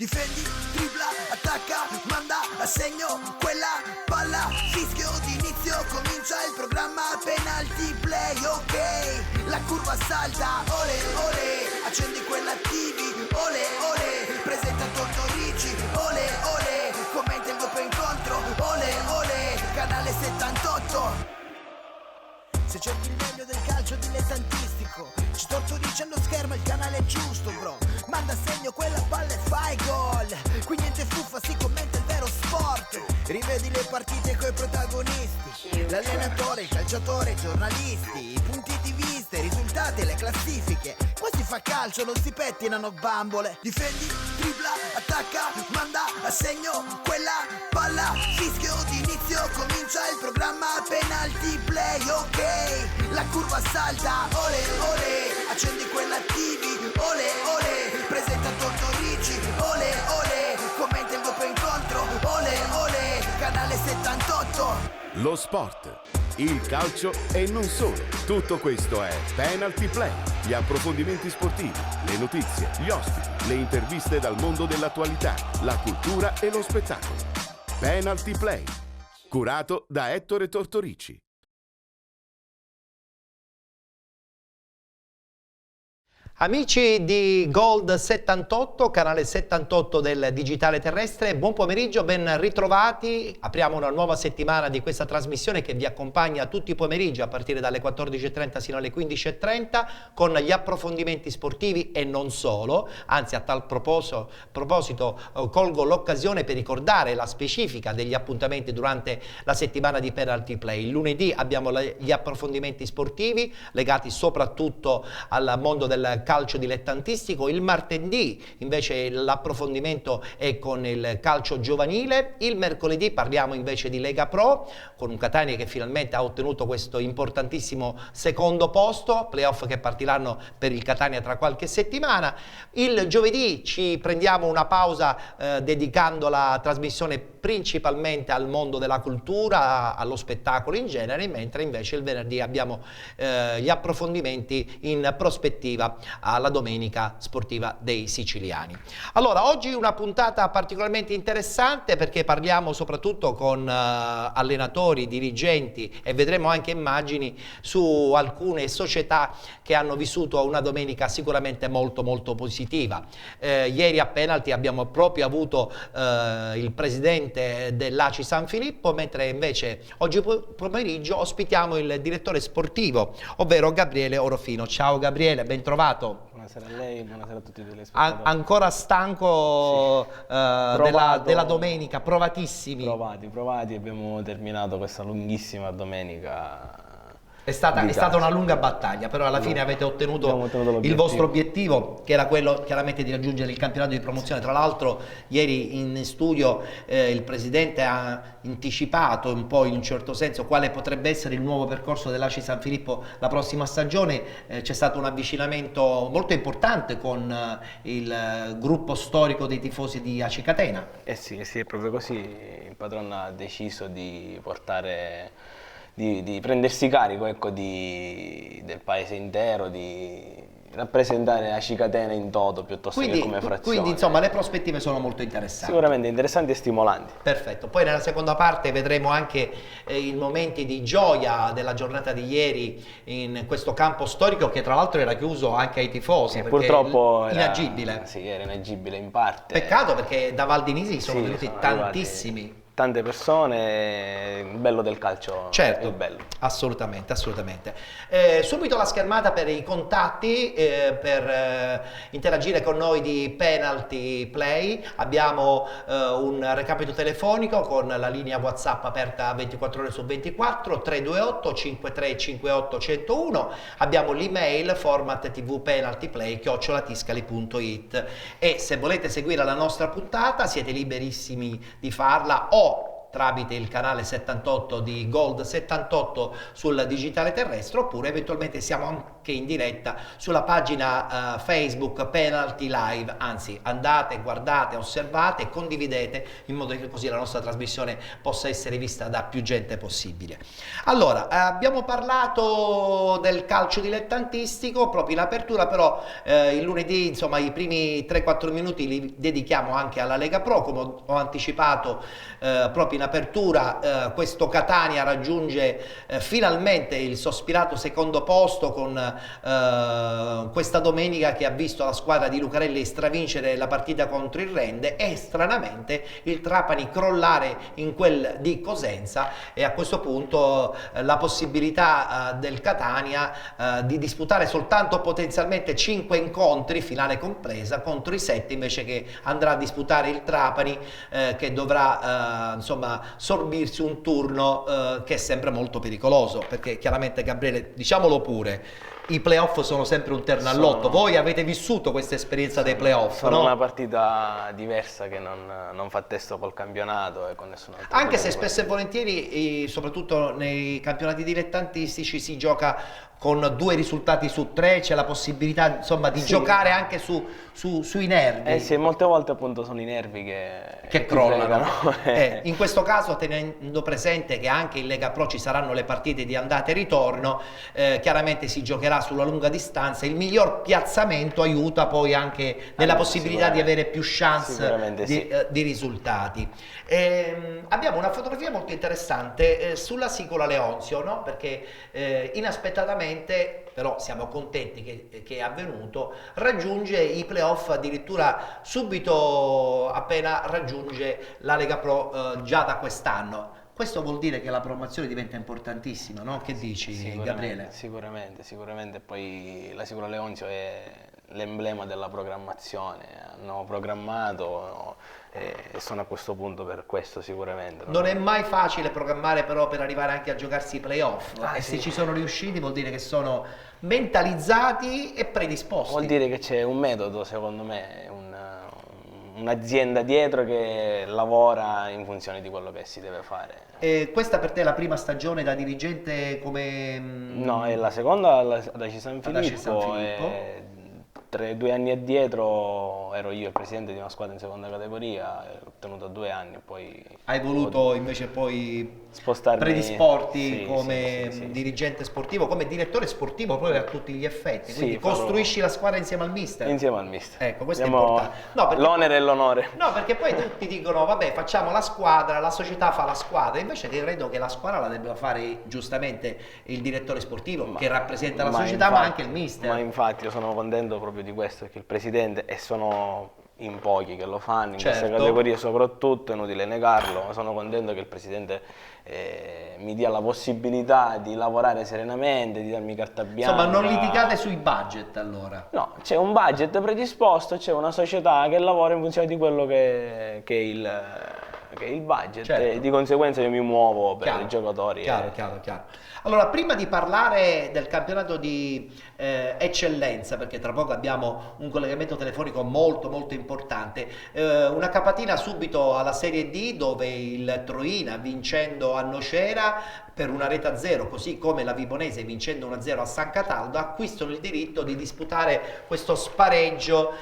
Difendi, dribbla, attacca, manda a segno quella palla. Fischio d'inizio, comincia il programma penalty play, ok. La curva salta, ole, ole. Accendi quella TV, ole, ole. Presenta Tortorici, ole, ole. Commenta il doppio incontro, ole, ole. Canale 78. Se cerchi il meglio del calcio dilettantistico, ci Tortorici allo schermo, il canale è giusto, bro. Manda a segno quella palla e fai gol. Qui niente fuffa, si commenta il vero sport. Rivedi le partite coi protagonisti, l'allenatore, il calciatore, i giornalisti, i punti di vista, i risultati e le classifiche. Qua si fa calcio, non si pettinano bambole. Difendi, dribbla, attacca, manda a segno quella palla. Fischio d'inizio, comincia il programma penalty play, ok. La curva salta, ole, ole. Accendi quella TV, ole, ole. Presenta Tortorici, ole, ole. Commenta il doppio incontro, ole, ole. Canale 78. Lo sport, il calcio e non solo. Tutto questo è Penalty Play. Gli approfondimenti sportivi, le notizie, gli ospiti, le interviste dal mondo dell'attualità, la cultura e lo spettacolo. Penalty Play, curato da Ettore Tortorici. Amici di Gold 78, canale 78 del digitale terrestre, buon pomeriggio, ben ritrovati. Apriamo una nuova settimana di questa trasmissione che vi accompagna tutti i pomeriggi a partire dalle 14:30 sino alle 15:30 con gli approfondimenti sportivi e non solo. Anzi, a tal proposito colgo l'occasione per ricordare la specifica degli appuntamenti durante la settimana di Penalty Play. Il lunedì abbiamo gli approfondimenti sportivi legati soprattutto al mondo del calcio dilettantistico. Il martedì invece l'approfondimento è con il calcio giovanile. Il mercoledì parliamo invece di Lega Pro con un Catania che finalmente ha ottenuto questo importantissimo secondo posto, playoff che partiranno per il Catania tra qualche settimana. Il giovedì ci prendiamo una pausa dedicando la trasmissione principalmente al mondo della cultura, allo spettacolo in genere, mentre invece il venerdì abbiamo gli approfondimenti in prospettiva alla domenica sportiva dei siciliani. Allora, oggi una puntata particolarmente interessante perché parliamo soprattutto con allenatori, dirigenti e vedremo anche immagini su alcune società che hanno vissuto una domenica sicuramente molto positiva. Ieri a Penalty abbiamo proprio avuto il presidente dell'ACI San Filippo, mentre invece oggi pomeriggio ospitiamo il direttore sportivo, ovvero Gabriele Orofino. Ciao Gabriele, ben trovato. Buonasera a lei, buonasera a tutti i telespettatori. Ancora stanco sì. della domenica, provatissimi. Provati, abbiamo terminato questa lunghissima domenica. È stata una lunga battaglia, però alla fine avete ottenuto il vostro obiettivo, che era quello chiaramente di raggiungere il campionato di promozione. Tra l'altro ieri in studio il Presidente ha anticipato un po' in un certo senso quale potrebbe essere il nuovo percorso dell'ACI San Filippo la prossima stagione. C'è stato un avvicinamento molto importante con il gruppo storico dei tifosi di ACI Catena. Sì, è proprio così. Il padrone ha deciso di portare... Di prendersi carico, ecco, del paese intero, di rappresentare ACI Catena in toto piuttosto che come frazione. Quindi insomma le prospettive sono molto interessanti. Sicuramente interessanti e stimolanti. Perfetto, poi nella seconda parte vedremo anche i momenti di gioia della giornata di ieri in questo campo storico che tra l'altro era chiuso anche ai tifosi. Perché purtroppo inagibile. Era inagibile in parte. Peccato perché da Val di Nisi sono venuti tantissimi. Tante persone, il bello del calcio. Certo, è bello. Assolutamente. Subito la schermata per i contatti, per interagire con noi di Penalty Play. Abbiamo un recapito telefonico con la linea WhatsApp aperta 24 ore su 24, 328 5358 101. Abbiamo l'email format tvpenaltyplay@tiscali.it e se volete seguire la nostra puntata siete liberissimi di farla o tramite il canale 78 di Gold 78 sul digitale terrestre, oppure eventualmente siamo che in diretta sulla pagina Facebook Penalty Live, anzi andate, guardate, osservate, condividete in modo che così la nostra trasmissione possa essere vista da più gente possibile. Allora, abbiamo parlato del calcio dilettantistico proprio in apertura, però il lunedì insomma i primi 3-4 minuti li dedichiamo anche alla Lega Pro, come ho anticipato proprio in apertura. Questo Catania raggiunge finalmente il sospirato secondo posto con questa domenica che ha visto la squadra di Lucarelli stravincere la partita contro il Rende e stranamente il Trapani crollare in quel di Cosenza, e a questo punto la possibilità del Catania di disputare soltanto potenzialmente 5 incontri, finale compresa, contro i 7 invece che andrà a disputare il Trapani, che dovrà insomma sorbirsi un turno che è sempre molto pericoloso, perché chiaramente, Gabriele, diciamolo pure, i playoff sono sempre un terno all'otto. Voi avete vissuto questa esperienza dei playoff, sono no? una partita diversa che non fa testo col campionato e con nessun altro. Anche se spesso e volentieri, soprattutto nei campionati dilettantistici, si gioca con 2 risultati su 3, c'è la possibilità insomma di giocare anche sui nervi. Sì, molte volte appunto sono i nervi che crollano. fregano. In questo caso, tenendo presente che anche in Lega Pro ci saranno le partite di andata e ritorno, chiaramente si giocherà sulla lunga distanza. Il miglior piazzamento aiuta poi anche nella possibilità di avere più chance di risultati. Abbiamo una fotografia molto interessante sulla Sicola Leonzio, no? Perché inaspettatamente, però siamo contenti che è avvenuto, raggiunge i playoff addirittura subito appena raggiunge la Lega Pro già da quest'anno. Questo vuol dire che la promozione diventa importantissima, no? Che dici, Gabriele? Sicuramente. Poi la Sicola Leonzio è l'emblema della programmazione, hanno programmato e sono a questo punto per questo sicuramente. Non è mai facile programmare però per arrivare anche a giocarsi i playoff, e se sì. ci sono riusciti vuol dire che sono mentalizzati e predisposti. Vuol dire che c'è un metodo, secondo me, un'azienda dietro che lavora in funzione di quello che si deve fare. Questa per te è la prima stagione da dirigente come... No, è la seconda ad AC San Filippo. 2 anni addietro ero io il presidente di una squadra in seconda categoria, ho tenuto 2 anni, poi... Hai voluto invece poi spostarmi, predisporti come dirigente sportivo, come direttore sportivo proprio a tutti gli effetti, quindi costruisci la squadra insieme al mister. Insieme al mister. Ecco, questo è importante. No, perché, l'onere e l'onore. No, perché poi tutti dicono, vabbè, facciamo la squadra, la società fa la squadra, invece credo che la squadra la debba fare giustamente il direttore sportivo, che rappresenta la società, ma anche il mister. Ma infatti io sono contento proprio di questo, perché il presidente, e sono in pochi che lo fanno, in queste categorie soprattutto, è inutile negarlo, sono contento che il presidente mi dia la possibilità di lavorare serenamente, di darmi carta bianca. Insomma, non litigate sui budget allora? No, c'è un budget predisposto, c'è una società che lavora in funzione di quello che è il budget, e di conseguenza io mi muovo per i giocatori. Chiaro. Allora, prima di parlare del campionato di eccellenza, perché tra poco abbiamo un collegamento telefonico molto importante, una capatina subito alla Serie D, dove il Troina, vincendo a Nocera per 1-0, così come la Vibonese vincendo 1-0 a San Cataldo, acquistano il diritto di disputare questo spareggio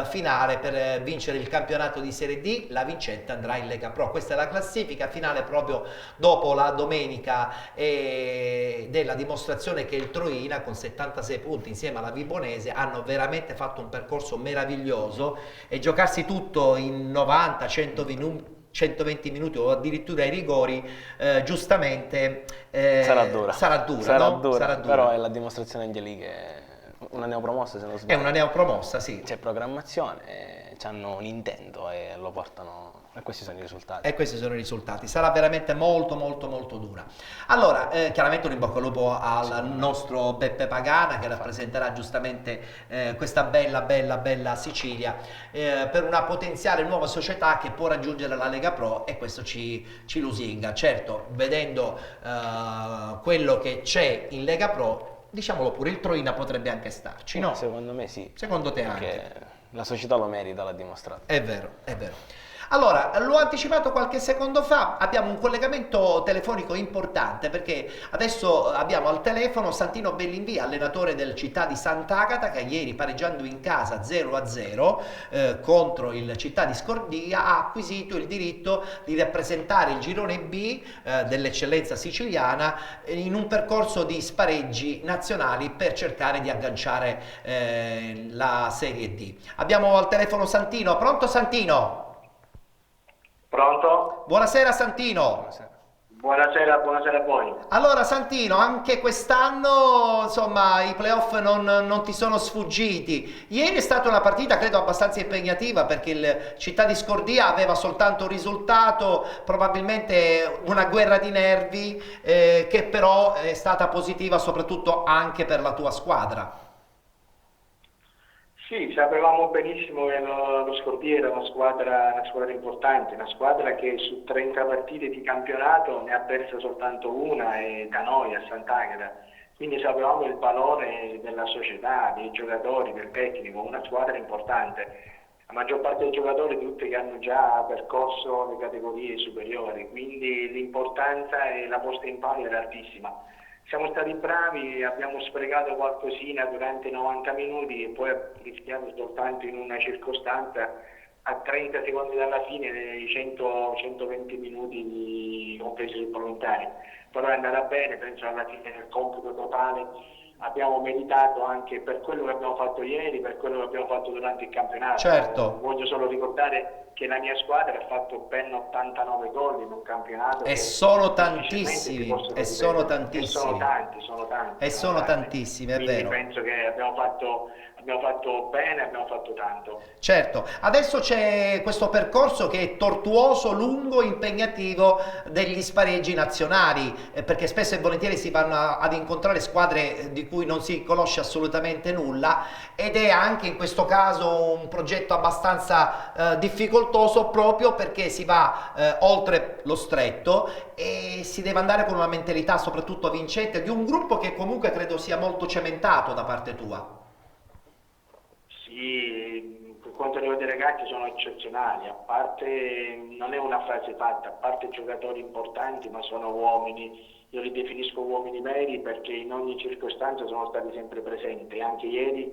finale per vincere il campionato di Serie D. La vincente andrà in Lega Pro. Questa è la classifica finale proprio dopo la domenica della dimostrazione che il Troina, con 76 punti insieme alla Vibonese, hanno veramente fatto un percorso meraviglioso, e giocarsi tutto in 90, 120 minuti o addirittura ai rigori, giustamente sarà dura, no? Però è la dimostrazione anche lì che una neopromossa, se non sbaglio. È una neopromossa, sì. C'è programmazione, hanno un intento e lo portano, e questi sono i risultati. E questi sono i risultati. Sarà veramente molto dura. Allora, chiaramente un in bocca al lupo al nostro Beppe Pagana, che rappresenterà giustamente questa bella Sicilia per una potenziale nuova società che può raggiungere la Lega Pro, e questo ci lusinga. Certo, vedendo quello che c'è in Lega Pro, diciamolo pure, il Troina potrebbe anche starci, no? Secondo me sì. Secondo te perché anche? la società lo merita, l'ha dimostrato. È vero. Allora, l'ho anticipato qualche secondo fa, abbiamo un collegamento telefonico importante perché adesso abbiamo al telefono Santino Bellinvie, allenatore del Città di Sant'Agata, che ieri pareggiando in casa 0-0 contro il Città di Scordia ha acquisito il diritto di rappresentare il girone B dell'eccellenza siciliana in un percorso di spareggi nazionali per cercare di agganciare la Serie D. Abbiamo al telefono Santino. Pronto Santino? Pronto? Buonasera Santino. Buonasera a voi. Allora Santino, anche quest'anno insomma i playoff non ti sono sfuggiti. Ieri è stata una partita credo abbastanza impegnativa perché il Città di Scordia aveva soltanto un risultato, probabilmente una guerra di nervi che però è stata positiva soprattutto anche per la tua squadra. Sì, sapevamo benissimo che lo Scordia era una squadra importante, una squadra che su 30 partite di campionato ne ha persa soltanto una, e da noi a Sant'Agata. Quindi sapevamo il valore della società, dei giocatori, del tecnico, una squadra importante. La maggior parte dei giocatori tutti che hanno già percorso le categorie superiori, quindi l'importanza e la posta in palio era altissima. Siamo stati bravi, abbiamo sprecato qualcosina durante i 90 minuti e poi rischiato soltanto in una circostanza a 30 secondi dalla fine dei 120 minuti compresi i volontari. Però è andata bene, penso alla fine del computo totale abbiamo meritato anche per quello che abbiamo fatto ieri, per quello che abbiamo fatto durante il campionato. Certo. Voglio solo ricordare che la mia squadra ha fatto ben 89 gol in un campionato. E sono tantissimi, e sono tantissimi. Sono tanti. E sono tantissimi, è Quindi vero. penso che abbiamo fatto bene, abbiamo fatto tanto. Certo, adesso c'è questo percorso che è tortuoso, lungo, impegnativo degli spareggi nazionali, perché spesso e volentieri si vanno ad incontrare squadre di cui non si conosce assolutamente nulla ed è anche in questo caso un progetto abbastanza difficoltoso proprio perché si va oltre lo stretto e si deve andare con una mentalità soprattutto vincente di un gruppo che comunque credo sia molto cementato da parte tua. Sì, per quanto riguarda i ragazzi sono eccezionali, a parte, non è una frase fatta, a parte giocatori importanti, ma sono uomini, io li definisco uomini veri perché in ogni circostanza sono stati sempre presenti. Anche ieri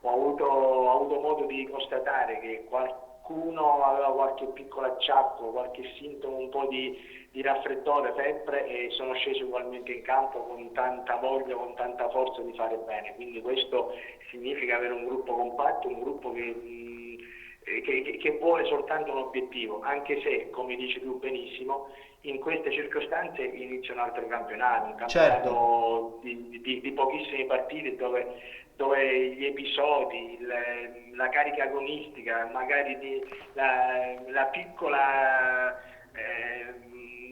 ho avuto modo di constatare che qualcuno aveva qualche piccolo acciacco, qualche sintomo un po' di raffreddore, febbre, e sono sceso ugualmente in campo con tanta voglia, con tanta forza di fare bene. Quindi questo significa avere un gruppo compatto, un gruppo che vuole soltanto un obiettivo, anche se, come dici tu benissimo, in queste circostanze inizia un altro campionato, un campionato di pochissime partite dove gli episodi, la carica agonistica, magari la piccola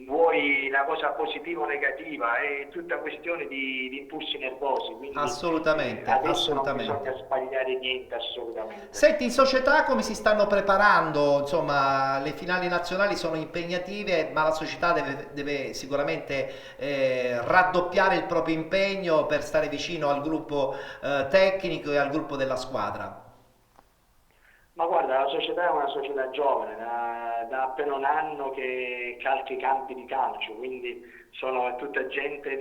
vuoi la cosa positiva o negativa, è tutta questione di impulsi nervosi. Quindi Assolutamente, adesso assolutamente. non bisogna sbagliare niente, assolutamente. Senti, in società come si stanno preparando? Insomma, le finali nazionali sono impegnative, ma la società deve sicuramente raddoppiare il proprio impegno per stare vicino al gruppo tecnico e al gruppo della squadra. Ma guarda, la società è una società giovane, da appena un anno che calca i campi di calcio, quindi sono tutta gente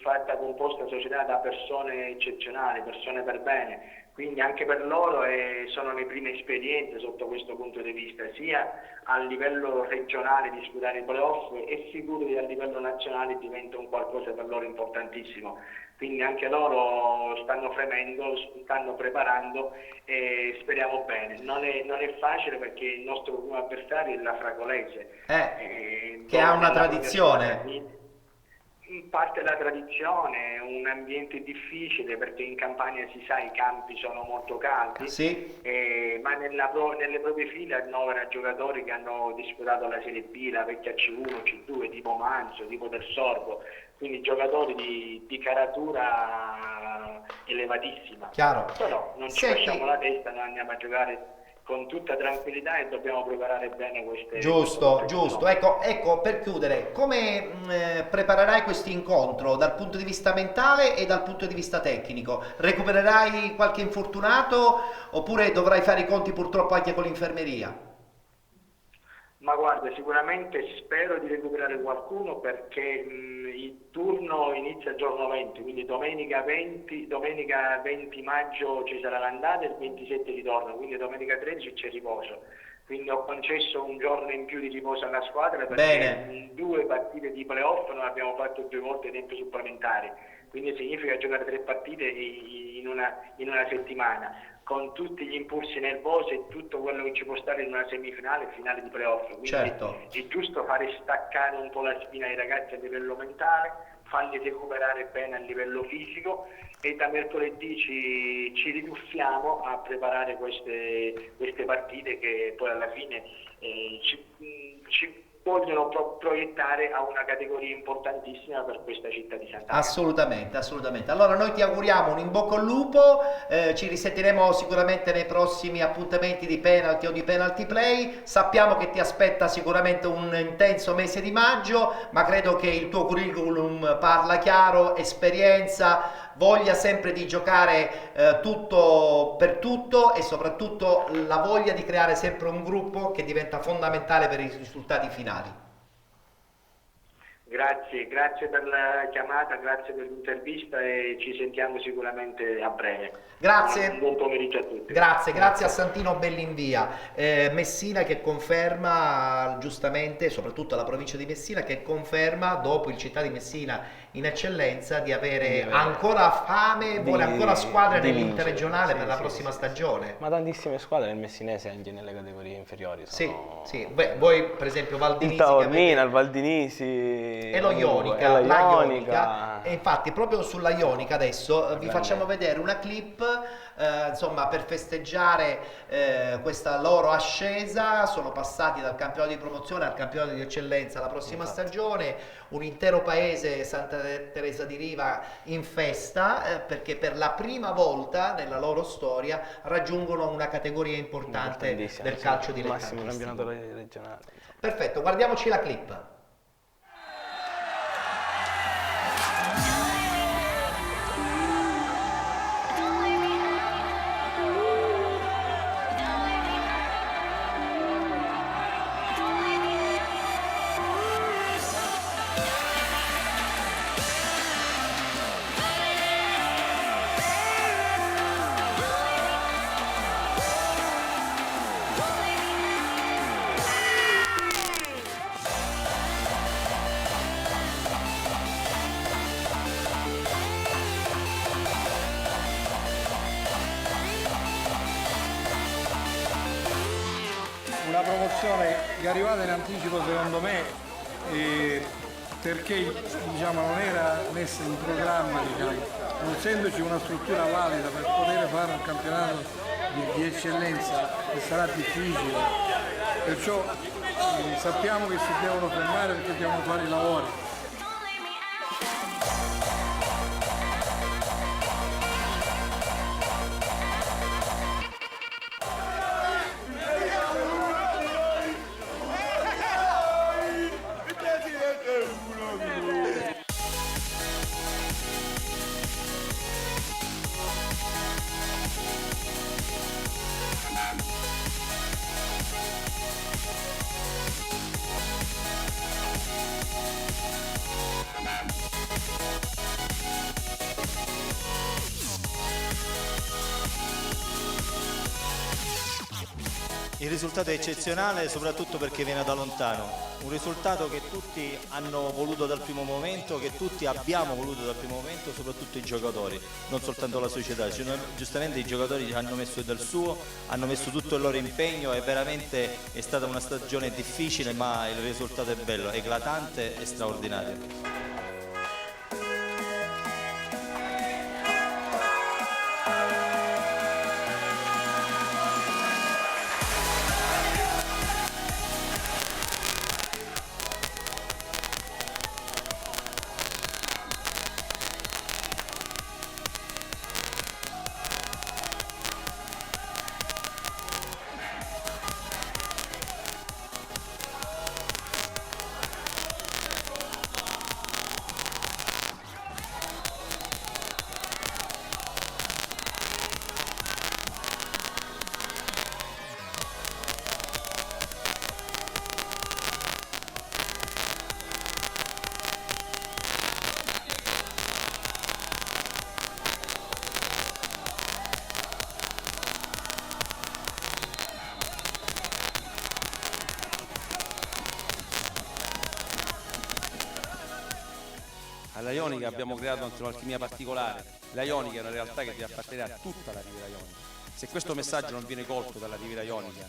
fatta, composta società da persone eccezionali, persone per bene, quindi anche per loro sono le prime esperienze sotto questo punto di vista, sia a livello regionale di disputare i playoff e figurati a livello nazionale diventa un qualcosa per loro importantissimo. Quindi anche loro stanno fremendo, stanno preparando e speriamo bene. Non è facile perché il nostro primo avversario è la Fragolese. Che ha una tradizione. In parte la tradizione, un ambiente difficile perché in Campania si sa i campi sono molto caldi, Sì. ma nelle proprie file annovera giocatori che hanno disputato la Serie B, la vecchia C1, C2, tipo Manzo, tipo Del Sorbo, quindi giocatori di caratura elevatissima. Chiaro. Però non ci facciamo la testa, noi andiamo a giocare con tutta tranquillità e dobbiamo preparare bene queste Giusto. no. Ecco, per chiudere, come preparerai questo incontro dal punto di vista mentale e dal punto di vista tecnico? Recupererai qualche infortunato oppure dovrai fare i conti purtroppo anche con l'infermeria? Ma guarda, sicuramente spero di recuperare qualcuno perché il turno inizia il giorno 20, quindi domenica 20 maggio ci sarà l'andata e il 27 ritorno, quindi domenica 13 c'è riposo. Quindi ho concesso un giorno in più di riposo alla squadra perché in 2 partite di playoff non abbiamo fatto 2 volte tempo supplementari, quindi significa giocare 3 partite in una settimana, con tutti gli impulsi nervosi e tutto quello che ci può stare in una semifinale e finale di playoff. Quindi è giusto fare staccare un po' la spina ai ragazzi a livello mentale, farli recuperare bene a livello fisico, e da mercoledì ci rituffiamo a preparare queste partite che poi alla fine ci vogliono proiettare a una categoria importantissima per questa città di Sant'Agata. Assolutamente, assolutamente. Allora noi ti auguriamo un in bocca al lupo, ci risentiremo sicuramente nei prossimi appuntamenti di penalty o di penalty play. Sappiamo che ti aspetta sicuramente un intenso mese di maggio, ma credo che il tuo curriculum parla chiaro, esperienza, voglia sempre di giocare tutto per tutto e soprattutto la voglia di creare sempre un gruppo che diventa fondamentale per i risultati finali. Grazie per la chiamata, grazie per l'intervista e ci sentiamo sicuramente a breve. Grazie. Un buon pomeriggio a tutti. Grazie a Santino Bellinvia. Messina che conferma, giustamente, soprattutto la provincia di Messina, che conferma, dopo il Città di Messina in eccellenza, di avere ancora fame, vuole ancora squadre nell'interregionale per la prossima stagione. Ma tantissime squadre nel messinese anche nelle categorie inferiori. Sì. Beh, voi per esempio Valdinisi, il Taormina, il Valdinisi e lo Ionica, la Ionica. E infatti proprio sulla Ionica adesso vi facciamo vedere una clip insomma per festeggiare questa loro ascesa. Sono passati dal campionato di promozione al campionato di eccellenza la prossima stagione, un intero paese, Santa Teresa di Riva, in festa perché per la prima volta nella loro storia raggiungono una categoria importante del calcio dilettantistico. Massimo campionato regionale. Perfetto, guardiamoci la clip. Una promozione che è arrivata in anticipo secondo me perché non era messa in programma, non essendoci una struttura valida per poter fare un campionato di eccellenza che sarà difficile, perciò sappiamo che si devono fermare perché devono fare i lavori. Il risultato è eccezionale soprattutto perché viene da lontano, un risultato che tutti hanno voluto dal primo momento, che tutti abbiamo voluto dal primo momento, soprattutto i giocatori, non soltanto la società. Giustamente i giocatori hanno messo del suo, hanno messo tutto il loro impegno e veramente è stata una stagione difficile, ma il risultato è bello, eclatante e straordinario. Ionica abbiamo creato anche un'alchimia particolare. La Ionica è una realtà che deve appartenere a tutta la Riviera Ionica. Se questo messaggio non viene colto dalla Riviera Ionica,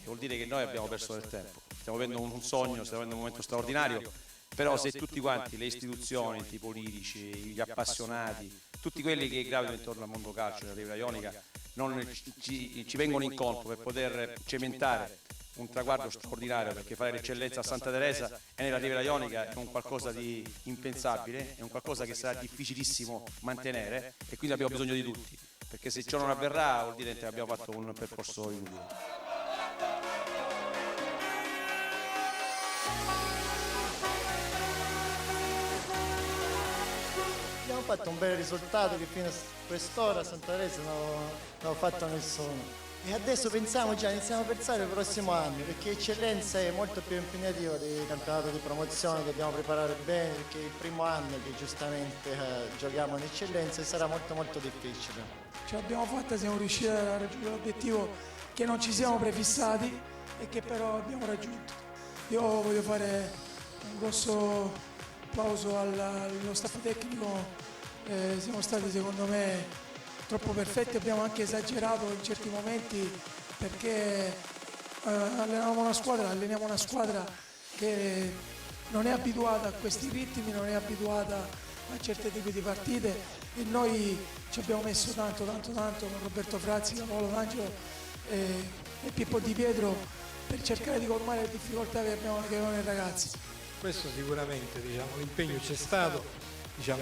vuol dire che noi abbiamo perso del tempo. Stiamo avendo un sogno, stiamo avendo un momento straordinario, però se tutti quanti, le istituzioni, i politici, gli appassionati, tutti quelli che gravitano intorno al mondo calcio della Riviera Ionica non ci vengono incontro per poter cementare un traguardo straordinario, perché fare l'eccellenza a Santa Teresa e nella Riviera Ionica è un qualcosa di impensabile, è un qualcosa che sarà difficilissimo mantenere, e quindi abbiamo bisogno di tutti, perché se ciò non avverrà vuol dire che abbiamo fatto un percorso inutile. Abbiamo fatto un bel risultato che fino a quest'ora a Santa Teresa non l'ho fatto nessuno. E adesso iniziamo a pensare ai prossimi anni, perché eccellenza è molto più impegnativo del campionato di promozione, dobbiamo preparare bene, perché il primo anno che giustamente giochiamo in eccellenza sarà molto molto difficile. Ce l'abbiamo fatta, siamo riusciti a raggiungere l'obiettivo che non ci siamo prefissati e che però abbiamo raggiunto. Io voglio fare un grosso applauso allo staff tecnico, siamo stati secondo me troppo perfetti, abbiamo anche esagerato in certi momenti, perché alleniamo una squadra che non è abituata a questi ritmi, non è abituata a certi tipi di partite, e noi ci abbiamo messo tanto con Roberto Frazzi, Paolo D'Angelo e Pippo Di Pietro per cercare di colmare le difficoltà che avevano i ragazzi. Questo sicuramente, l'impegno c'è stato,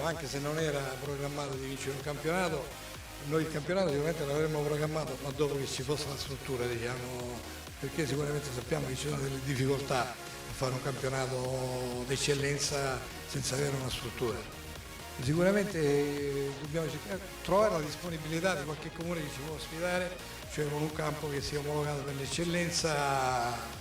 anche se non era programmato di vincere un campionato. Noi il campionato sicuramente l'avremmo programmato, ma dopo che ci fosse la struttura, perché sicuramente sappiamo che ci sono delle difficoltà a fare un campionato d'eccellenza senza avere una struttura. Sicuramente dobbiamo cercare di trovare la disponibilità di qualche comune che ci può ospitare, cioè con un campo che sia omologato per l'eccellenza.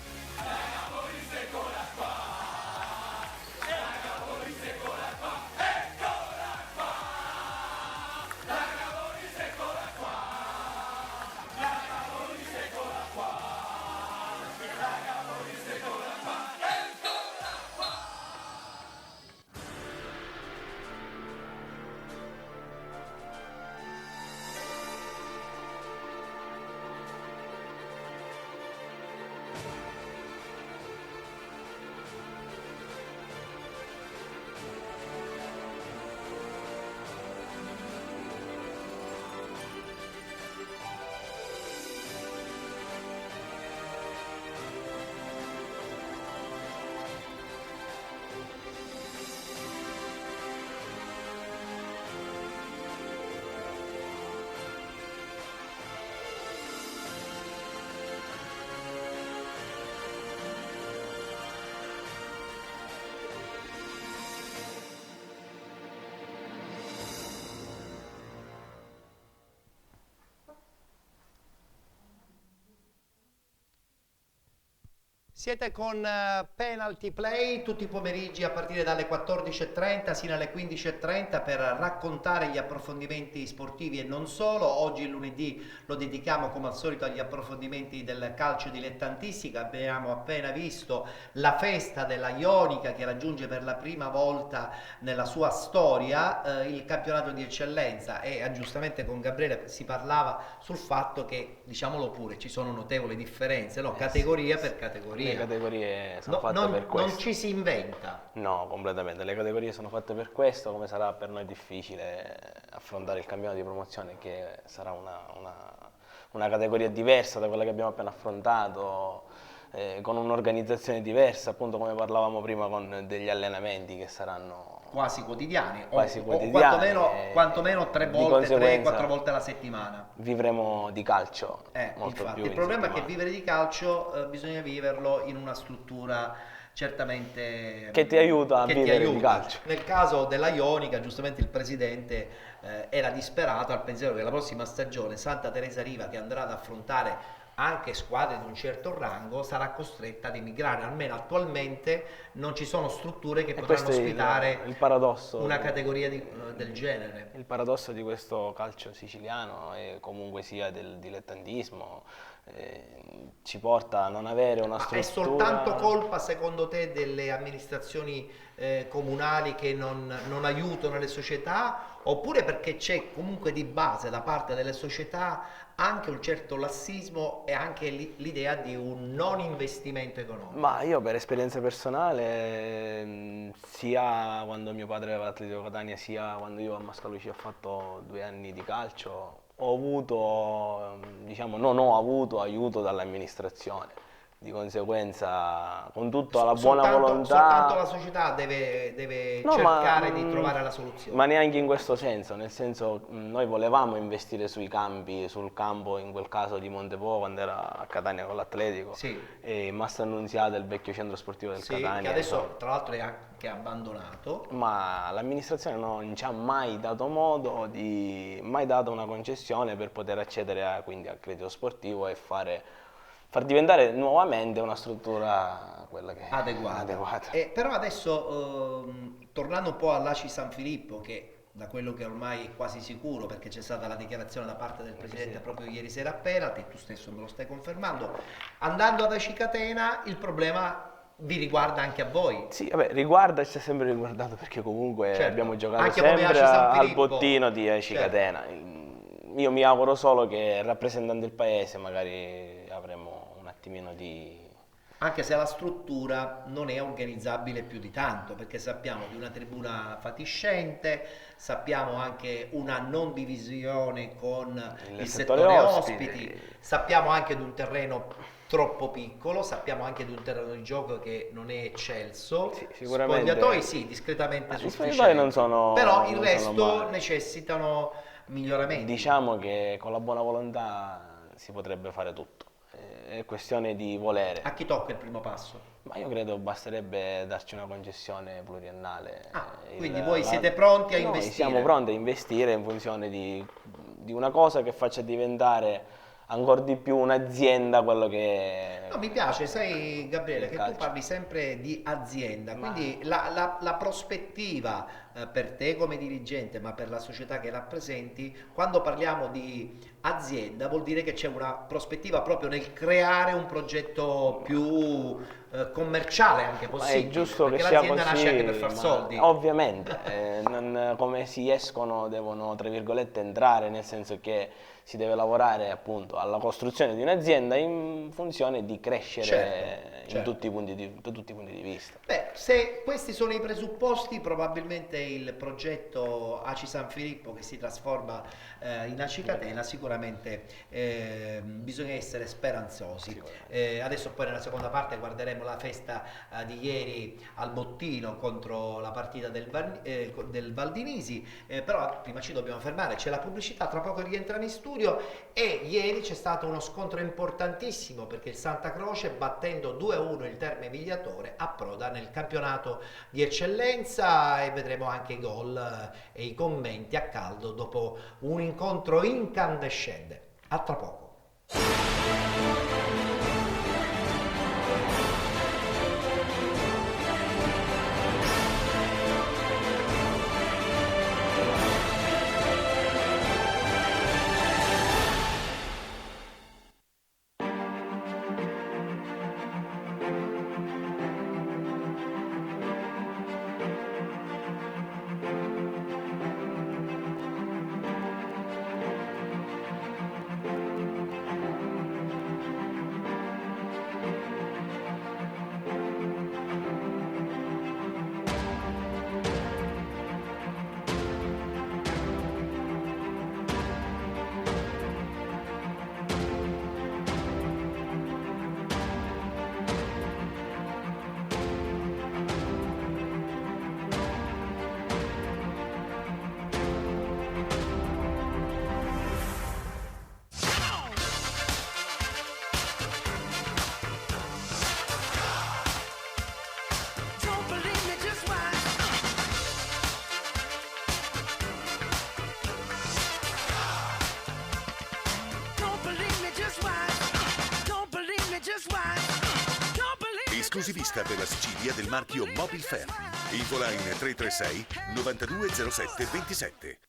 Siete con Penalty Play tutti i pomeriggi a partire dalle 14:30 sino alle 15:30 per raccontare gli approfondimenti sportivi e non solo. Oggi il lunedì lo dedichiamo come al solito agli approfondimenti del calcio dilettantistico. Abbiamo appena visto la festa della Ionica che raggiunge per la prima volta nella sua storia il campionato di eccellenza, e giustamente con Gabriele si parlava sul fatto che, diciamolo pure, ci sono notevoli differenze, no? Categoria per categoria. Le categorie sono fatte per questo. Non ci si inventa. No, completamente. Le categorie sono fatte per questo, come sarà per noi difficile affrontare il campionato di promozione, che sarà una categoria diversa da quella che abbiamo appena affrontato, con un'organizzazione diversa, appunto come parlavamo prima, con degli allenamenti che saranno quasi quotidiani, o quantomeno 3-4 volte alla settimana. Vivremo di calcio molto infatti, più. Il problema è che vivere di calcio bisogna viverlo in una struttura certamente che ti aiuta a vivere di calcio. Nel caso della Ionica, giustamente il presidente era disperato al pensiero che la prossima stagione Santa Teresa Riva, che andrà ad affrontare anche squadre di un certo rango, sarà costretta ad emigrare. Almeno attualmente non ci sono strutture che potranno ospitare il paradosso, una categoria del genere. Il paradosso di questo calcio siciliano, e comunque sia del dilettantismo, ci porta a non avere una struttura. È soltanto colpa secondo te delle amministrazioni comunali che non aiutano le società, oppure perché c'è comunque di base da parte delle società anche un certo lassismo e anche l'idea di un non investimento economico? Ma io per esperienza personale, sia quando mio padre aveva l'Atletico Catania, sia quando io a Mascaluci ho fatto 2 anni di calcio, ho avuto, diciamo, non ho avuto aiuto dall'amministrazione. Di conseguenza, con tutta la buona volontà... Soltanto la società deve cercare di trovare la soluzione. Ma neanche in questo senso, nel senso, noi volevamo investire sul campo, in quel caso di Montepo, quando era a Catania con l'Atletico, e Massa Annunziata, il vecchio centro sportivo del Catania. Che adesso tra l'altro è anche abbandonato. Ma l'amministrazione non ci ha mai dato mai dato una concessione per poter accedere quindi al credito sportivo e far diventare nuovamente una struttura quella che adeguata. Però adesso, tornando un po' all'ACI San Filippo, che da quello che ormai è quasi sicuro, perché c'è stata la dichiarazione da parte del Presidente proprio ieri sera a Penalty, tu stesso me lo stai confermando, andando ad ACI Catena il problema vi riguarda anche a voi? Sì, ci ha sempre riguardato, perché comunque abbiamo giocato anche sempre al bottino di ACI Catena. Io mi auguro solo che rappresentando il paese magari avremo un attimino di... Anche se la struttura non è organizzabile più di tanto, perché sappiamo di una tribuna fatiscente, sappiamo anche una non divisione con il settore ospiti, sappiamo anche di un terreno troppo piccolo, sappiamo anche di un terreno di gioco che non è eccelso, sicuramente. Spogliatoi discretamente sufficienti, però il resto necessitano miglioramenti. Diciamo che con la buona volontà si potrebbe fare tutto, è questione di volere. A chi tocca il primo passo? Ma io credo basterebbe darci una concessione pluriennale. Quindi voi siete pronti a investire? Noi siamo pronti a investire in funzione di una cosa che faccia diventare ancora di più un'azienda quello che... No, mi piace, sai Gabriele, che tu parli sempre di azienda, quindi la prospettiva per te come dirigente, ma per la società che rappresenti, quando parliamo di azienda vuol dire che c'è una prospettiva proprio nel creare un progetto più commerciale anche possibile, è giusto perché che sia l'azienda nasce anche per far soldi. Ovviamente, come si escono devono, tra virgolette, entrare, nel senso che si deve lavorare appunto alla costruzione di un'azienda in funzione di crescere in tutti i punti di vista. Beh, se questi sono i presupposti, probabilmente il progetto ACI San Filippo che si trasforma in ACI Catena sicuramente bisogna essere speranzosi. Adesso poi nella seconda parte guarderemo la festa di ieri al Bottino contro la partita del Valdinisi, però prima ci dobbiamo fermare, c'è la pubblicità, tra poco rientrano in studio. E ieri c'è stato uno scontro importantissimo perché il Santa Croce, battendo 2-1 il Terme Vigliatore, approda nel campionato di eccellenza, e vedremo anche i gol e i commenti a caldo dopo un incontro incandescente. A tra poco. Esclusivista per la Sicilia del marchio Mobilfer. Infoline 336 9207 27.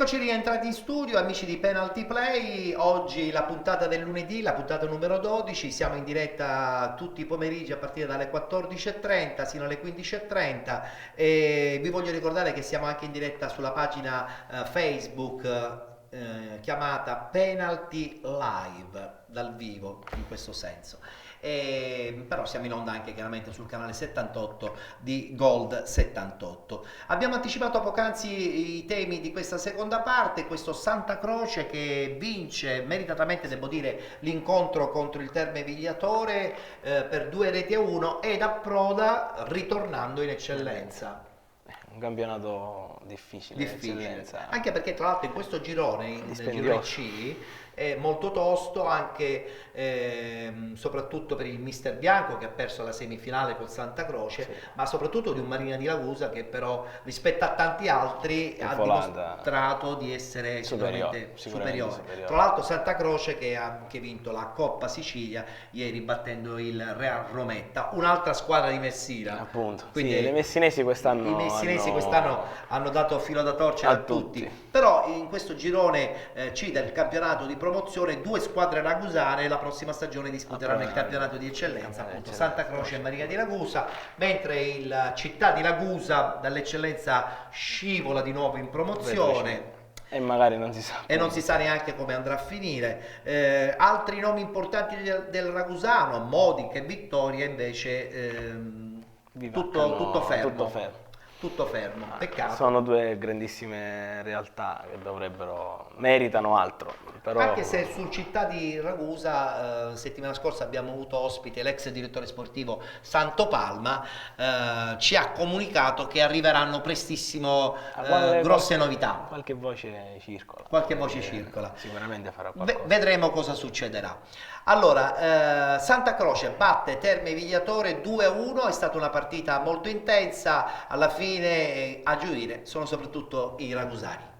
Eccoci rientrati in studio, amici di Penalty Play. Oggi la puntata del lunedì, la puntata numero 12. Siamo in diretta tutti i pomeriggi a partire dalle 14:30 sino alle 15:30 e vi voglio ricordare che siamo anche in diretta sulla pagina Facebook chiamata Penalty Live, dal vivo in questo senso. Però siamo in onda anche chiaramente sul canale 78 di Gold 78. Abbiamo anticipato poc'anzi i temi di questa seconda parte, questo Santa Croce che vince meritatamente, devo dire, l'incontro contro il Terme Vigliatore per 2-1 ed approda ritornando in eccellenza. Un campionato difficile. Anche perché tra l'altro in questo girone, nel girone C, è molto tosto anche soprattutto per il Mister Bianco che ha perso la semifinale col Santa Croce, ma soprattutto di un Marina di Ragusa che però rispetto a tanti altri ha dimostrato di essere superiore. Tra l'altro Santa Croce che ha anche vinto la Coppa Sicilia ieri battendo il Real Rometta, un'altra squadra di Messina. Appunto. Quindi le messinesi quest'anno hanno dato filo da torcere a tutti. Però in questo girone C del campionato di promozione 2 squadre ragusane la prossima stagione disputeranno il campionato di eccellenza, appunto Santa Croce e Marina di Ragusa, mentre il Città di Ragusa dall'eccellenza scivola di nuovo in promozione. E magari non si sa. E non si sa neanche come andrà a finire. Altri nomi importanti del ragusano, Modica e Vittoria, invece tutto fermo. Tutto fermo, peccato. Sono 2 grandissime realtà che meritano altro. Però... Anche se sul Città di Ragusa settimana scorsa abbiamo avuto ospite l'ex direttore sportivo Santo Palma, ci ha comunicato che arriveranno prestissimo grosse novità. Qualche voce circola. Sicuramente farà qualcosa. Vedremo cosa succederà. Allora, Santa Croce batte Terme Vigliatore 2-1, è stata una partita molto intensa, alla fine a gioire sono soprattutto i ragusani.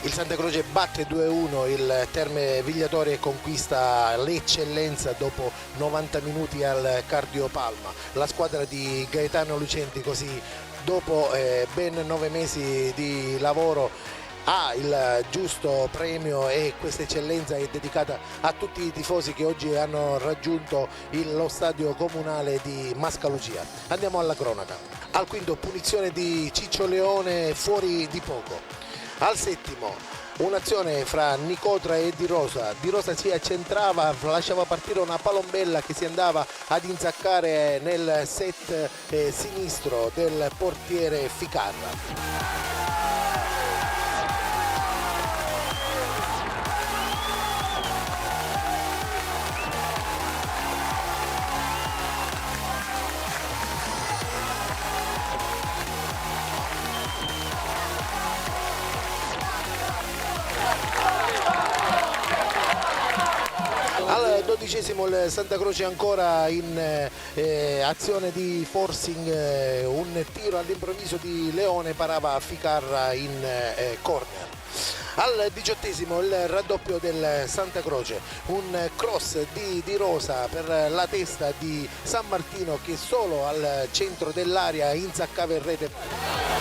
Il Santa Croce batte 2-1 il Terme Vigliatore e conquista l'eccellenza dopo 90 minuti al Cardio Palma. La squadra di Gaetano Lucenti così dopo ben 9 mesi di lavoro ha il giusto premio e questa eccellenza è dedicata a tutti i tifosi che oggi hanno raggiunto lo stadio comunale di Mascalucia. Andiamo alla cronaca. Al quinto punizione di Ciccio Leone fuori di poco. Al settimo un'azione fra Nicotra e Di Rosa si accentrava, lasciava partire una palombella che si andava ad insaccare nel set sinistro del portiere Ficarra. Al 12esimo il Santa Croce ancora in azione di forcing, un tiro all'improvviso di Leone parava a Ficarra in corner. Al 18esimo il raddoppio del Santa Croce, un cross di Rosa per la testa di San Martino che solo al centro dell'area insaccava in rete.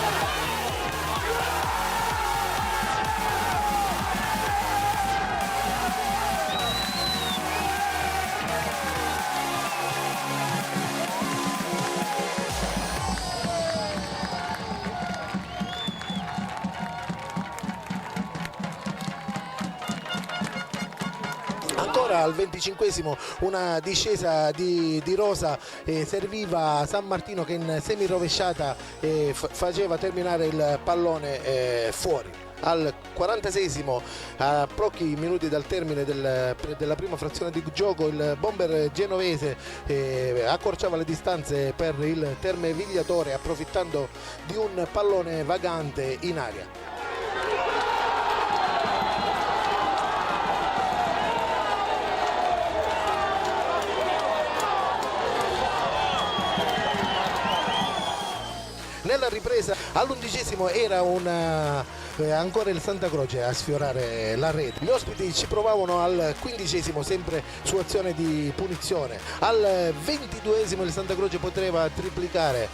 Ancora al 25esimo una discesa di Rosa serviva San Martino che in semirovesciata faceva terminare il pallone fuori. Al 46esimo, a pochi minuti dal termine della prima frazione di gioco, il bomber genovese accorciava le distanze per il Terme Vigliatore approfittando di un pallone vagante in aria. Nella ripresa all'11° era ancora il Santa Croce a sfiorare la rete. Gli ospiti ci provavano al 15° sempre su azione di punizione. Al 22° il Santa Croce poteva triplicare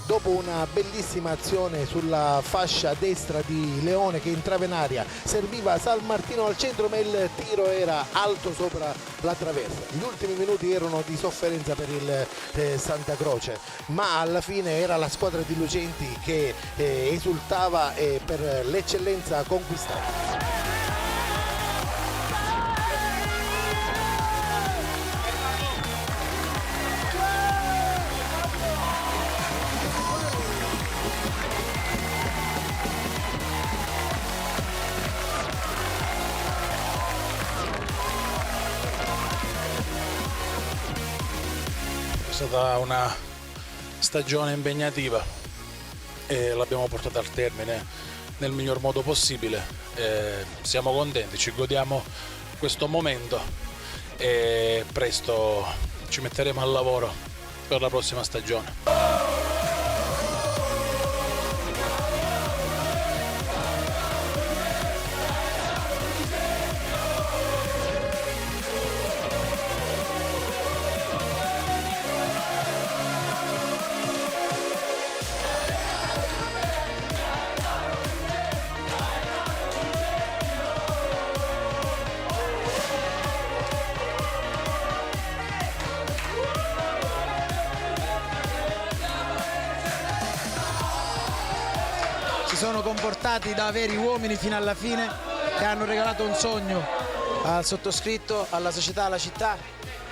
dopo una bellissima azione sulla fascia destra di Leone che entrava in aria, serviva San Martino al centro ma il tiro era alto sopra la traversa. Gli ultimi minuti erano di sofferenza per il Santa Croce, ma alla fine era la squadra di Lucenti che esultava per l'eccellenza conquistata. È stata una stagione impegnativa e l'abbiamo portata al termine nel miglior modo possibile. Siamo contenti, ci godiamo questo momento e presto ci metteremo al lavoro per la prossima stagione. Si sono comportati da veri uomini fino alla fine e hanno regalato un sogno al sottoscritto, alla società, alla città,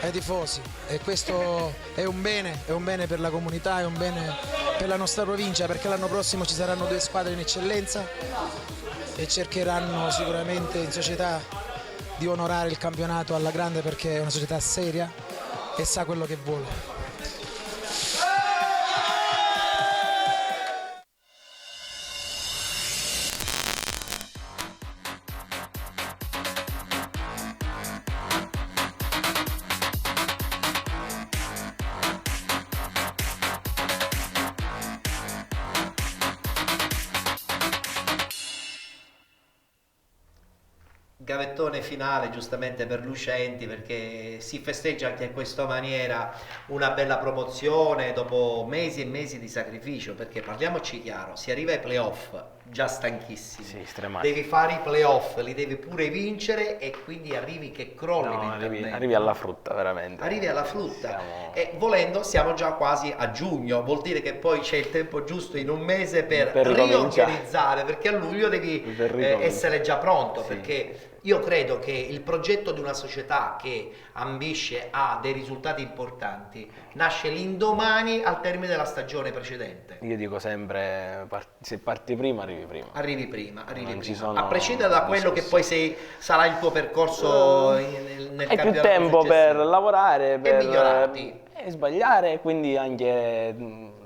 ai tifosi, e questo è un bene per la comunità, è un bene per la nostra provincia, perché l'anno prossimo ci saranno 2 squadre in eccellenza e cercheranno sicuramente in società di onorare il campionato alla grande, perché è una società seria e sa quello che vuole. Gavettone finale giustamente per Lucenti, perché si festeggia anche in questa maniera una bella promozione dopo mesi e mesi di sacrificio, perché parliamoci chiaro, si arriva ai playoff già stanchissimi, sì, stremati. Devi fare i playoff, li devi pure vincere e quindi arrivi che crolli mentalmente. Arrivi alla frutta veramente. Arrivi alla frutta e volendo siamo già quasi a giugno, vuol dire che poi c'è il tempo giusto in un mese per riorganizzare, perché a luglio devi essere già pronto, sì. Perché io credo che il progetto di una società che ambisce a dei risultati importanti nasce l'indomani al termine della stagione precedente. Io dico sempre, se parti prima arrivi prima. Arrivi prima. A prescindere da quello che poi sarà il tuo percorso nel campionato. Hai più tempo per lavorare, per migliorarti. E sbagliare, e quindi anche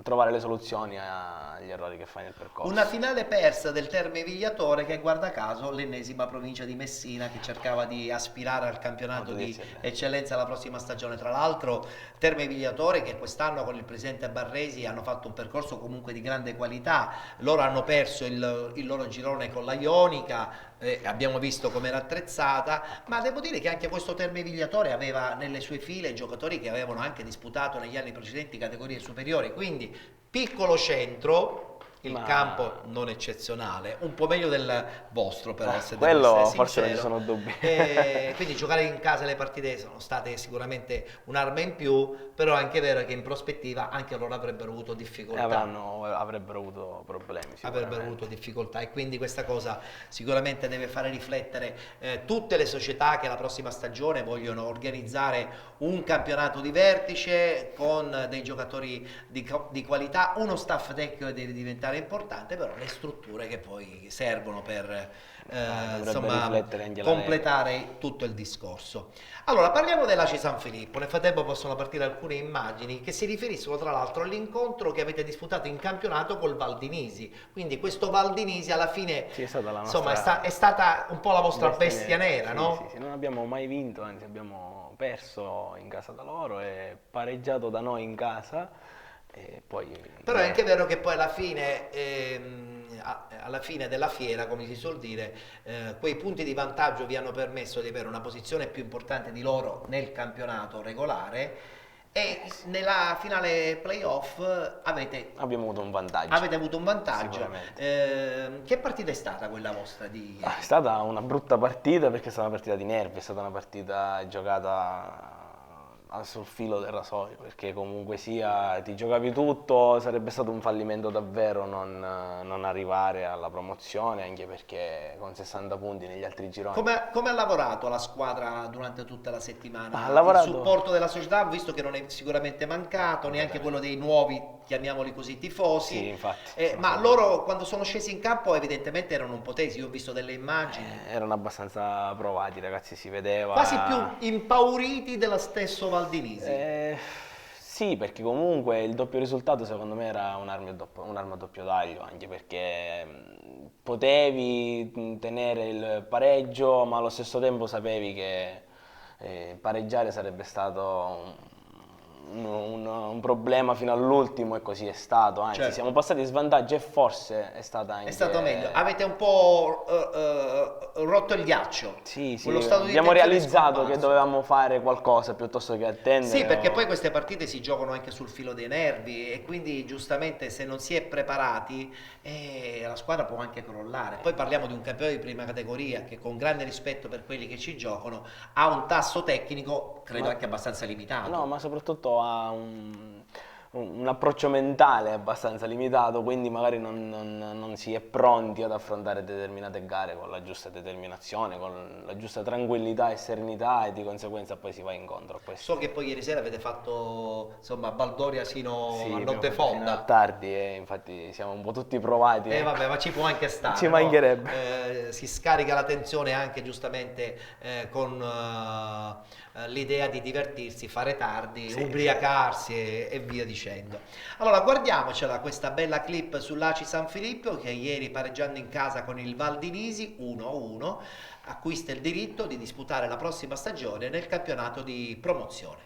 trovare le soluzioni agli errori che fai nel percorso. Una finale persa del Terme Vigliatore, che guarda caso l'ennesima provincia di Messina che cercava di aspirare al campionato di eccellenza alla prossima stagione. Tra l'altro Terme Vigliatore che quest'anno con il presidente Barresi hanno fatto un percorso comunque di grande qualità, loro hanno perso il loro girone con la Ionica, abbiamo visto come era attrezzata, ma devo dire che anche questo Terme Vigliatore aveva nelle sue file giocatori che avevano anche disputato negli anni precedenti categorie superiori, quindi piccolo centro, il campo non eccezionale, un po' meglio del vostro però, se devo quello essere forse non ci sincero. sono dubbi. Quindi giocare in casa le partite sono state sicuramente un'arma in più, però è anche vero che in prospettiva anche loro avrebbero avuto difficoltà. Avrebbero avuto problemi. Avrebbero avuto difficoltà, e quindi questa cosa sicuramente deve fare riflettere tutte le società che la prossima stagione vogliono organizzare un campionato di vertice con dei giocatori di qualità, uno staff tecnico deve diventare importante, però le strutture che poi servono per insomma, completare tutto il discorso. Allora parliamo dell'ACI San Filippo, nel frattempo possono partire alcune immagini che si riferiscono tra l'altro all'incontro che avete disputato in campionato col Valdinisi, quindi questo Valdinisi alla fine è stata la insomma, è stata un po' la vostra bestia nera, no? Sì, non abbiamo mai vinto, anzi abbiamo perso in casa da loro e pareggiato da noi in casa. E poi, Però è anche vero che poi alla fine della fiera, come si suol dire, quei punti di vantaggio vi hanno permesso di avere una posizione più importante di loro nel campionato regolare, e nella finale playoff abbiamo avuto un vantaggio. Avete avuto un vantaggio. Sicuramente. Che partita è stata quella vostra di ieri? È stata una brutta partita, perché è stata una partita di nervi, è stata una partita giocata sul filo del rasoio, perché comunque sia ti giocavi tutto, sarebbe stato un fallimento davvero non arrivare alla promozione, anche perché con 60 punti negli altri gironi. Come ha lavorato la squadra durante tutta la settimana? Ha lavorato... Il supporto della società, visto che non è sicuramente mancato, neanche quello dei nuovi, chiamiamoli così, tifosi. Sì, infatti. Ma loro quando sono scesi in campo evidentemente erano un po' tesi, io ho visto delle immagini. Erano abbastanza provati, ragazzi, si vedeva. Quasi più impauriti dello stesso Valdinisi. Sì, perché comunque il doppio risultato secondo me era un'arma a doppio taglio, anche perché potevi tenere il pareggio, ma allo stesso tempo sapevi che pareggiare sarebbe stato un problema fino all'ultimo, e così è stato, anzi certo. Siamo passati in svantaggio e forse è stata anche... È stato meglio, avete un po' rotto il ghiaccio. Sì, Abbiamo realizzato che dovevamo fare qualcosa piuttosto che attendere. Sì, perché poi queste partite si giocano anche sul filo dei nervi, e quindi giustamente se non si è preparati la squadra può anche crollare. Poi parliamo di un campione di prima categoria che, con grande rispetto per quelli che ci giocano, ha un tasso tecnico credo anche abbastanza limitato. No, ma soprattutto ha un approccio mentale abbastanza limitato, quindi magari non si è pronti ad affrontare determinate gare con la giusta determinazione, con la giusta tranquillità e serenità, e di conseguenza poi si va incontro a questo. So che poi ieri sera avete fatto insomma baldoria sino a notte fino fonda. a tardi, e infatti siamo un po' tutti provati. Vabbè, ma ci può anche stare. Ci mancherebbe. Si scarica la tensione anche giustamente con l'idea di divertirsi, fare tardi, ubriacarsi e via dicendo. Allora guardiamocela questa bella clip sull'Aci San Filippo, che ieri, pareggiando in casa con il Valdinisi 1-1, acquista il diritto di disputare la prossima stagione nel campionato di promozione.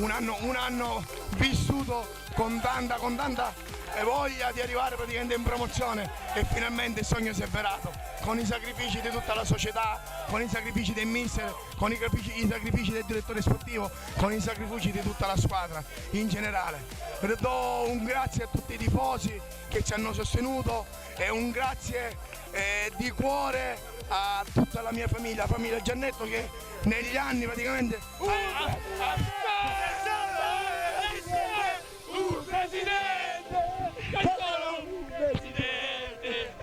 un anno vissuto con tanta voglia di arrivare praticamente in promozione, e finalmente il sogno si è avverato, con i sacrifici di tutta la società, con i sacrifici del mister, con i sacrifici del direttore sportivo, con i sacrifici di tutta la squadra in generale. Do un grazie a tutti i tifosi che ci hanno sostenuto e un grazie di cuore a tutta la mia famiglia, la famiglia Giannetto, che negli anni praticamente un presidente, è solo un presidente.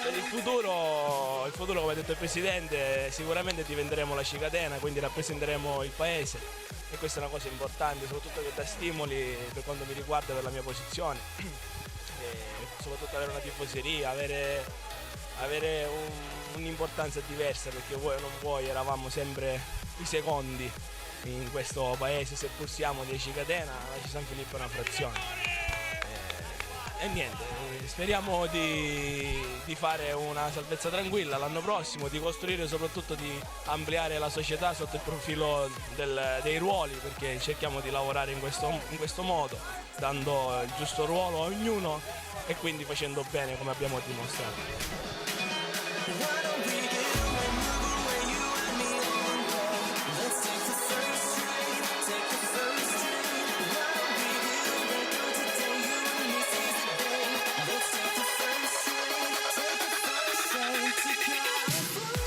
Per il futuro, come ha detto il Presidente, sicuramente diventeremo la Cicatena, quindi rappresenteremo il Paese, e questa è una cosa importante, soprattutto che dà stimoli per quanto mi riguarda, per la mia posizione, e soprattutto avere una tifoseria, avere un'importanza diversa, perché vuoi o non vuoi eravamo sempre i secondi in questo Paese, seppur siamo di Cicatena, la San Filippo è una frazione. E niente, speriamo di fare una salvezza tranquilla l'anno prossimo, di costruire, soprattutto di ampliare la società sotto il profilo dei ruoli, perché cerchiamo di lavorare in questo modo, dando il giusto ruolo a ognuno e quindi facendo bene come abbiamo dimostrato.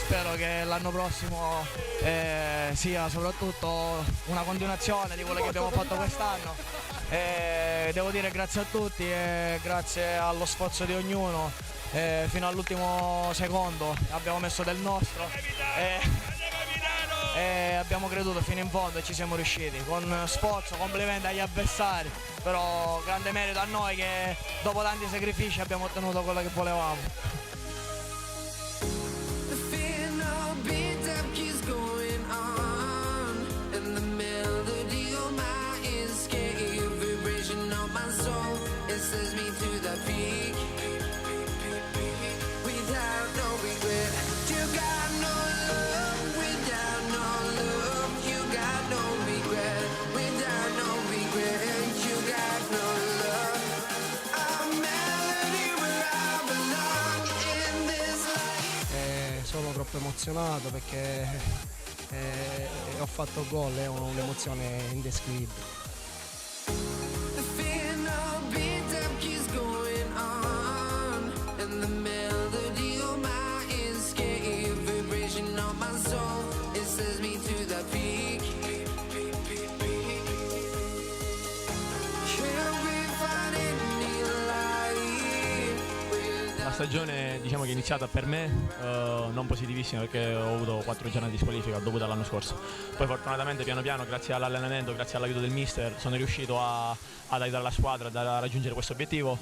Spero che l'anno prossimo sia soprattutto una continuazione di quello che abbiamo fatto quest'anno. Devo dire grazie a tutti e grazie allo sforzo di ognuno, fino all'ultimo secondo abbiamo messo del nostro e abbiamo creduto fino in fondo e ci siamo riusciti. Con sforzo, complimenti agli avversari, però grande merito a noi che dopo tanti sacrifici abbiamo ottenuto quello che volevamo. Sono troppo emozionato perché ho fatto gol, è un'emozione indescrivibile. La stagione, diciamo, che è iniziata per me non positivissima, perché ho avuto 4 giornate di squalifica dovuta all'anno scorso. Poi fortunatamente piano piano, grazie all'allenamento, grazie all'aiuto del mister, sono riuscito ad aiutare la squadra a raggiungere questo obiettivo.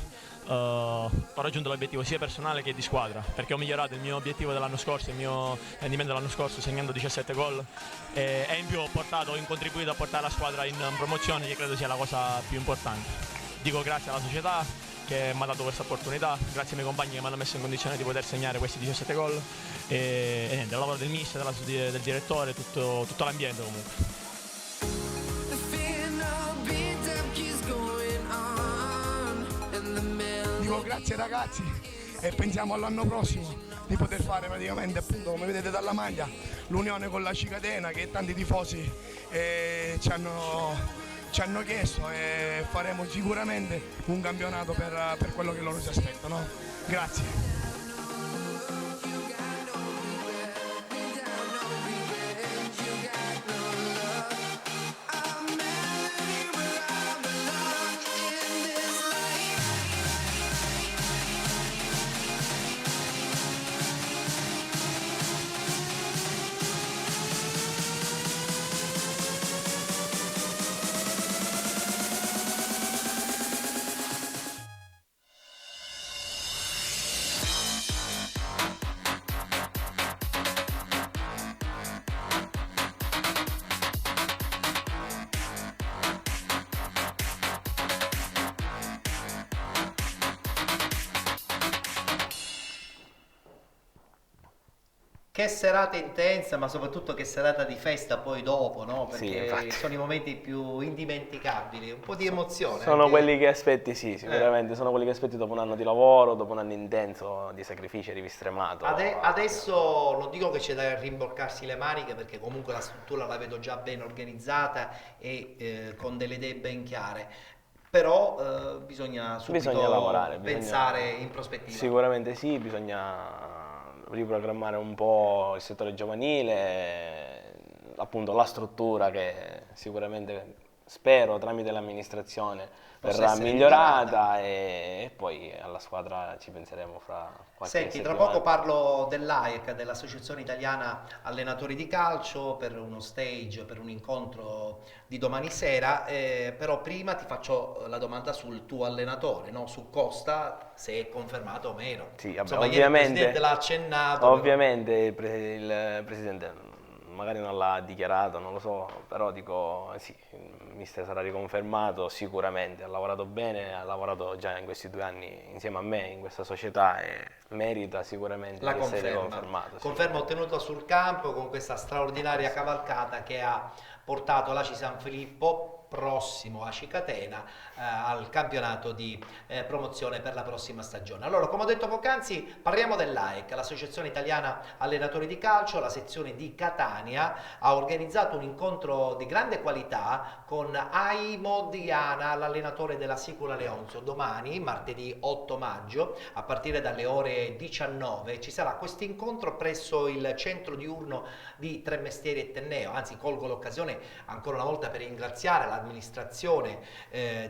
Ho raggiunto l'obiettivo sia personale che di squadra, perché ho migliorato il mio obiettivo dell'anno scorso, il mio rendimento dell'anno scorso, segnando 17 gol, e in più ho contribuito a portare la squadra in promozione, che credo sia la cosa più importante. Dico grazie alla società che mi ha dato questa opportunità, grazie ai miei compagni che mi hanno messo in condizione di poter segnare questi 17 gol, e niente, il lavoro del mister, del direttore, tutto l'ambiente comunque. Dico grazie ragazzi e pensiamo all'anno prossimo di poter fare praticamente, appunto, come vedete dalla maglia, l'unione con la Cicatena, che tanti tifosi ci hanno chiesto, e faremo sicuramente un campionato per quello che loro si aspettano. Grazie. Che serata intensa, ma soprattutto che serata di festa poi dopo, no? Perché sono i momenti più indimenticabili, un po' di emozione. Sono anche. quelli che aspetti, sì, sicuramente, sono quelli che aspetti dopo un anno di lavoro, dopo un anno intenso di sacrifici, di stremato. Adesso non dico che c'è da rimboccarsi le maniche, perché comunque la struttura la vedo già ben organizzata e con delle idee ben chiare. Però bisogna subito lavorare, pensare in prospettiva. Sicuramente sì, bisogna riprogrammare un po' il settore giovanile, appunto la struttura che sicuramente spero tramite l'amministrazione verrà migliorata e poi alla squadra ci penseremo fra qualche Senti, tra settimana. poco parlo dell'AIEC, dell'Associazione Italiana Allenatori di Calcio, per uno stage, per un incontro di domani sera, però prima ti faccio la domanda sul tuo allenatore, no? Su Costa, se è confermato o meno. Sì, vabbè, insomma, ieri il Presidente l'ha accennato. Ovviamente il Presidente magari non l'ha dichiarato, non lo so, però dico sì, il mister sarà riconfermato sicuramente, ha lavorato bene, ha lavorato già in questi 2 anni insieme a me in questa società e merita sicuramente di essere confermato. Conferma ottenuta sul campo con questa straordinaria cavalcata che ha portato l'Aci San Filippo, prossimo Aci Catena, al campionato di promozione per la prossima stagione. Allora, come ho detto poc'anzi, parliamo dell'AEC, l'Associazione Italiana Allenatori di Calcio. La sezione di Catania ha organizzato un incontro di grande qualità con Aimo Diana, l'allenatore della Sicula Leonzo. Domani, martedì 8 maggio, a partire dalle ore 19, ci sarà questo incontro presso il centro diurno di Tremestieri e Tenneo. Anzi, colgo l'occasione ancora una volta per ringraziare l'amministrazione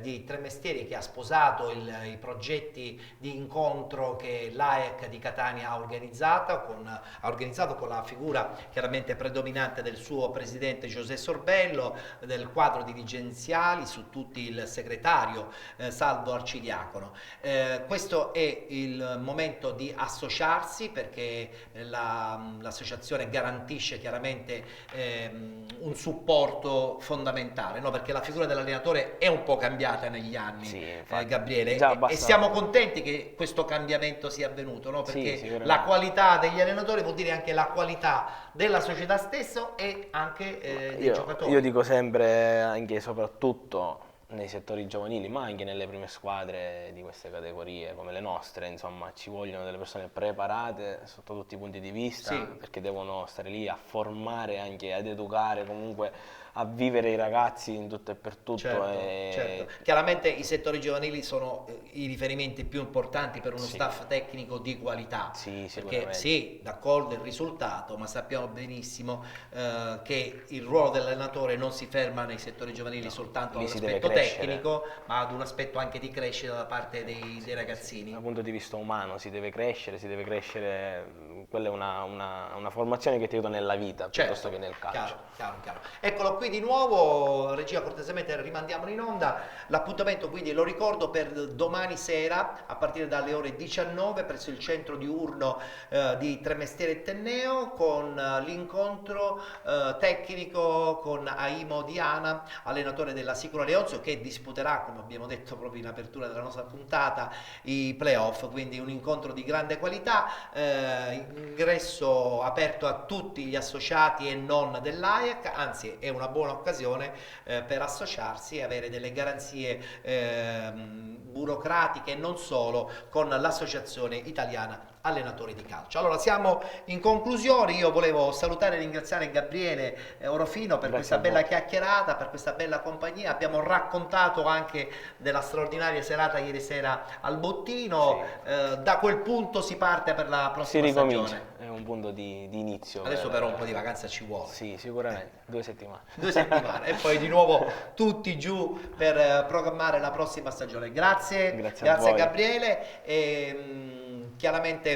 di Tremestieri che ha sposato i progetti di incontro che l'AEC di Catania ha organizzato con la figura chiaramente predominante del suo presidente José Sorbello, del quadro dirigenziali, su tutti il segretario Salvo Arcidiacono. Questo è il momento di associarsi, perché l'associazione garantisce chiaramente un supporto fondamentale, no? Perché la figura dell'allenatore è un po' cambiata negli anni, Gabriele, e siamo contenti che questo cambiamento sia avvenuto, no? Perché la qualità degli allenatori vuol dire anche la qualità della società stessa e anche dei giocatori. Io dico sempre, anche e soprattutto nei settori giovanili, ma anche nelle prime squadre di queste categorie come le nostre, insomma, ci vogliono delle persone preparate sotto tutti i punti di vista, perché devono stare lì a formare, anche ad educare, comunque a vivere i ragazzi in tutto e per tutto. Certo. Chiaramente i settori giovanili sono i riferimenti più importanti per uno staff tecnico di qualità, perché sì, d'accordo il risultato, ma sappiamo benissimo che il ruolo dell'allenatore non si ferma nei settori giovanili soltanto all'aspetto tecnico, ma ad un aspetto anche di crescita da parte dei ragazzini. Dal punto di vista umano si deve crescere, quella è una formazione che ti aiuta nella vita piuttosto che nel calcio. Chiaro. Eccolo qui di nuovo, regia, cortesemente rimandiamolo in onda. L'appuntamento quindi, lo ricordo, per domani sera a partire dalle ore 19 presso il centro diurno di Tremestieri e Tenneo, con l'incontro tecnico con Aimo Diana, allenatore della Sicula Leonzo, che disputerà, come abbiamo detto proprio in apertura della nostra puntata, i playoff. Quindi un incontro di grande qualità, ingresso aperto a tutti gli associati e non dell'AIEC, anzi è una buona occasione per associarsi e avere delle garanzie burocratiche e non solo con l'Associazione Italiana Allenatori di Calcio. Allora, siamo in conclusione. Io volevo salutare e ringraziare Gabriele Orofino per questa bella chiacchierata, per questa bella compagnia. Abbiamo raccontato anche della straordinaria serata ieri sera al Bottino. Da quel punto si parte per la prossima stagione. È un punto di inizio. Adesso però un po' di vacanza ci vuole. Sì, sicuramente. 2 settimane. 2 settimane e poi di nuovo tutti giù per programmare la prossima stagione. Grazie Gabriele. Chiaramente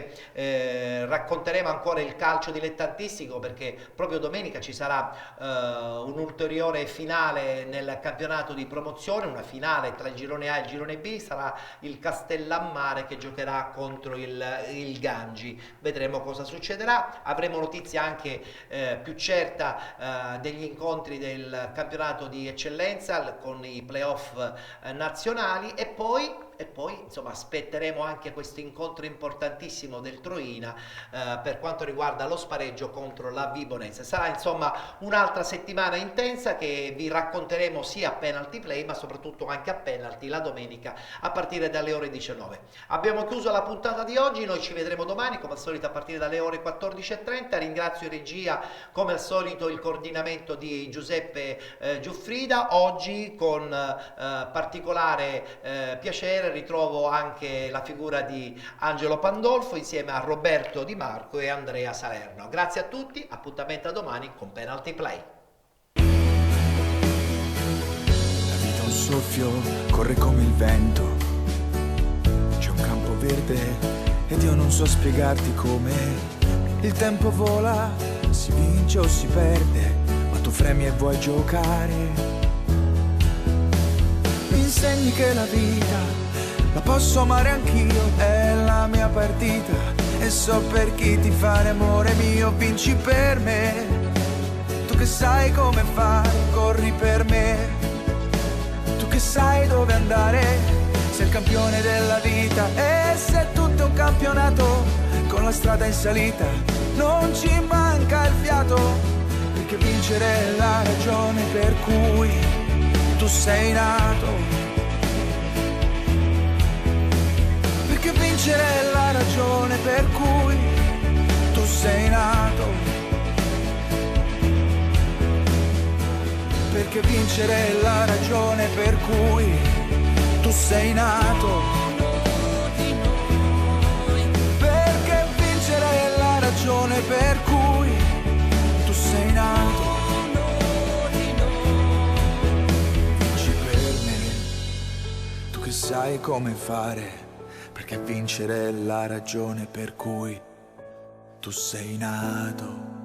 racconteremo ancora il calcio dilettantistico, perché proprio domenica ci sarà un ulteriore finale nel campionato di promozione, una finale tra il girone A e il girone B. Sarà il Castellammare che giocherà contro il Gangi. Vedremo cosa succederà. Avremo notizia anche più certa degli incontri del campionato di eccellenza con i playoff nazionali, e poi e poi insomma aspetteremo anche questo incontro importantissimo del Troina per quanto riguarda lo spareggio contro la Vibonese. Sarà insomma un'altra settimana intensa che vi racconteremo sia a Penalty Play ma soprattutto anche a Penalty la domenica a partire dalle ore 19. Abbiamo chiuso la puntata di oggi, noi ci vedremo domani come al solito a partire dalle ore 14:30. Ringrazio in regia come al solito il coordinamento di Giuseppe Giuffrida. Oggi con particolare piacere ritrovo anche la figura di Angelo Pandolfo insieme a Roberto Di Marco e Andrea Salerno. Grazie a tutti, appuntamento a domani con Penalty Play. La vita è un soffio, corre come il vento, c'è un campo verde ed io non so spiegarti come. Il tempo vola, si vince o si perde, ma tu fremi e vuoi giocare. Mi insegni che la vita la posso amare anch'io, è la mia partita e so per chi ti fare amore mio. Vinci per me, tu che sai come fare, corri per me, tu che sai dove andare, sei il campione della vita. E se tutto è un campionato con la strada in salita, non ci manca il fiato, perché vincere è la ragione per cui tu sei nato. Perché vincere è la ragione per cui tu sei nato. Perché vincere è la ragione per cui tu sei nato. Ragione per cui tu sei nato. Vinci per me, tu che sai come fare, perché vincere è la ragione per cui tu sei nato.